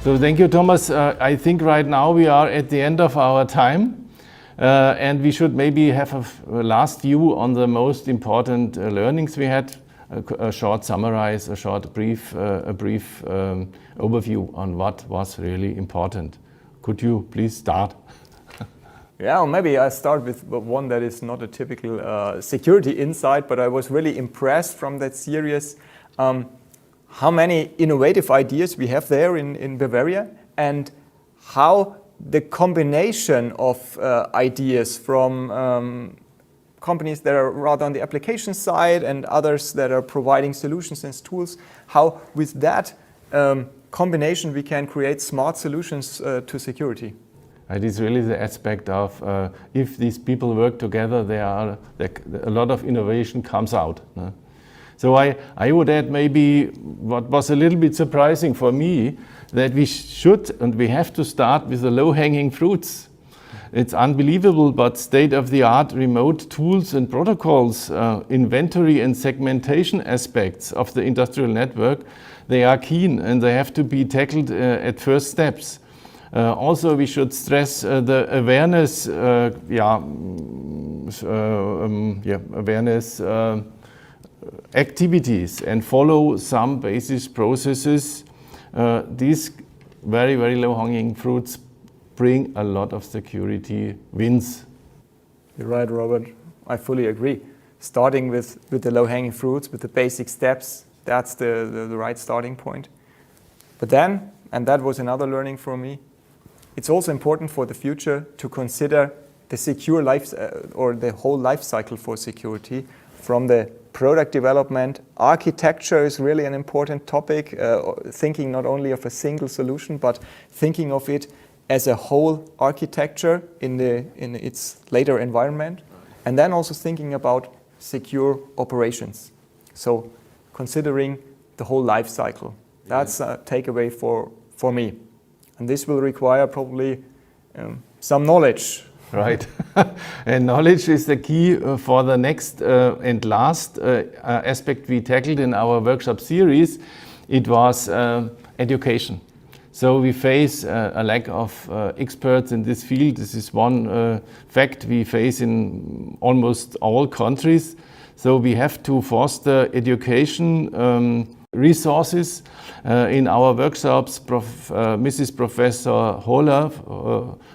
So thank you, Thomas. I think right now we are at the end of our time. And we should maybe have a last view on the most important learnings we had, a short summarize, a brief overview on what was really important. Could you please start? Yeah, or maybe I start with one that is not a typical security insight, but I was really impressed from that series how many innovative ideas we have there in Bavaria, and how the combination of ideas from companies that are rather on the application side and others that are providing solutions and tools, how with that combination we can create smart solutions to security. It is really the aspect of if these people work together, a lot of innovation comes out. So I would add maybe what was a little bit surprising for me, that we should and we have to start with the low-hanging fruits. It's unbelievable, but state-of-the-art remote tools and protocols, inventory and segmentation aspects of the industrial network, they are keen and they have to be tackled at first steps. Also, we should stress the awareness, activities and follow some basis processes. These very, very low-hanging fruits bring a lot of security wins. You're right, Robert. I fully agree. Starting with the low-hanging fruits, with the basic steps, that's the right starting point. But then, and that was another learning for me, it's also important for the future to consider the secure life or the whole life cycle for security, from the product development. Architecture is really an important topic, thinking not only of a single solution, but thinking of it as a whole architecture in its later environment. And then also thinking about secure operations. So considering the whole life cycle. That's a takeaway for me. And this will require probably some knowledge. Right. And knowledge is the key for the next and last aspect we tackled in our workshop series. It was education. So we face a lack of experts in this field. This is one fact we face in almost all countries. So we have to foster education resources. In our workshops, Mrs. Professor Holler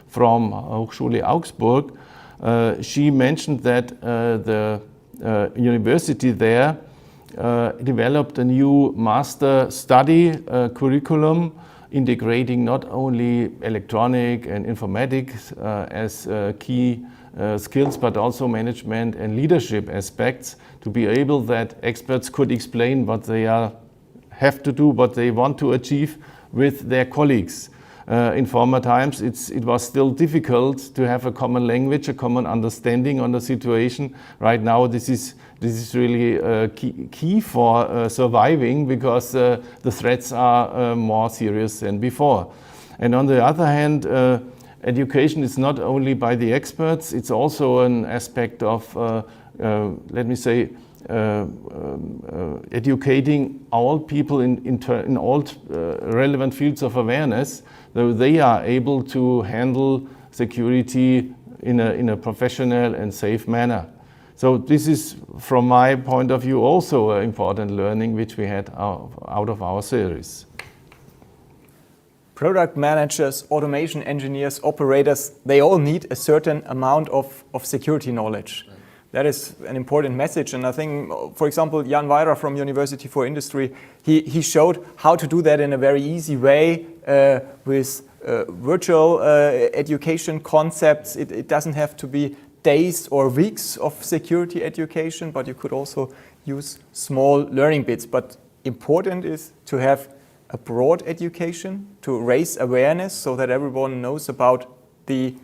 from Hochschule Augsburg, she mentioned that the university there developed a new master study curriculum integrating not only electronic and informatics as key skills, but also management and leadership aspects, to be able that experts could explain what they have to do, what they want to achieve with their colleagues. In former times, it was still difficult to have a common language, a common understanding on the situation. Right now, this is really key for surviving, because the threats are more serious than before. And on the other hand, education is not only by the experts, it's also an aspect of, let me say, educating all people in all relevant fields of awareness, though they are able to handle security in a professional and safe manner. So this is, from my point of view, also an important learning which we had out of our series. Product managers, automation engineers, operators, they all need a certain amount of security knowledge. That is an important message, and I think, for example, Jan Weira from University for Industry, he showed how to do that in a very easy way with virtual education concepts. It doesn't have to be days or weeks of security education, but you could also use small learning bits. But important is to have a broad education, to raise awareness so that everyone knows about the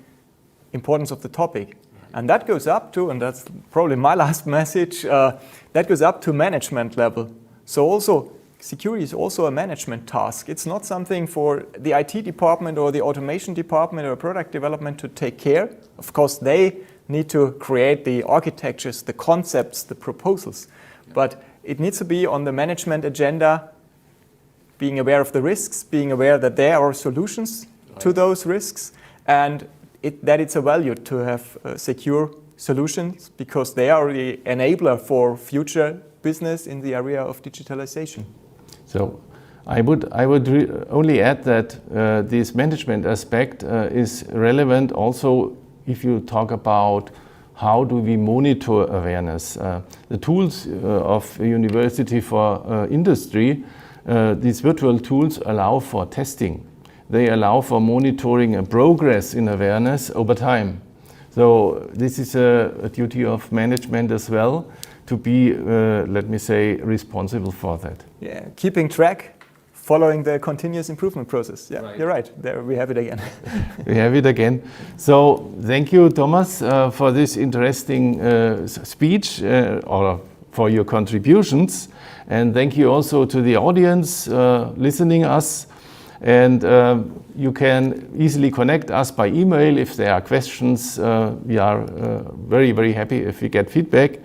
importance of the topic. And that goes up to, and that's probably my last message, that goes up to management level. So also, security is also a management task. It's not something for the IT department or the automation department or product development to take care. Of course, they need to create the architectures, the concepts, the proposals. But it needs to be on the management agenda being aware of the risks, being aware that there are solutions to those risks, and that it's a value to have secure solutions because they are the enabler for future business in the area of digitalization. So I would only add that this management aspect is relevant also if you talk about how do we monitor awareness. The tools of a university for industry, these virtual tools allow for testing. They allow for monitoring a progress in awareness over time. So this is a duty of management as well to be, let me say, responsible for that. Yeah, keeping track, following the continuous improvement process. Yeah, right. You're right. There we have it again. We have it again. So thank you, Thomas, for this interesting speech or for your contributions. And thank you also to the audience listening us. And you can easily connect us by email if there are questions. We are very, very happy if we get feedback.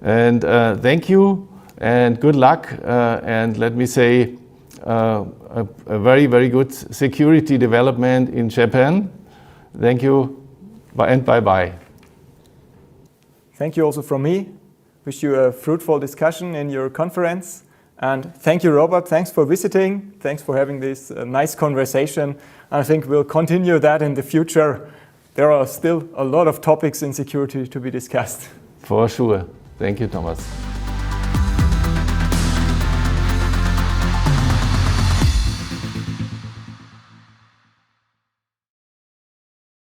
And thank you and good luck. And let me say, a very, very good security development in Japan. Thank you and bye-bye. Thank you also from me. Wish you a fruitful discussion in your conference. And thank you, Robert. Thanks for visiting. Thanks for having this nice conversation. I think we'll continue that in the future. There are still a lot of topics in security to be discussed. For sure. Thank you, Thomas.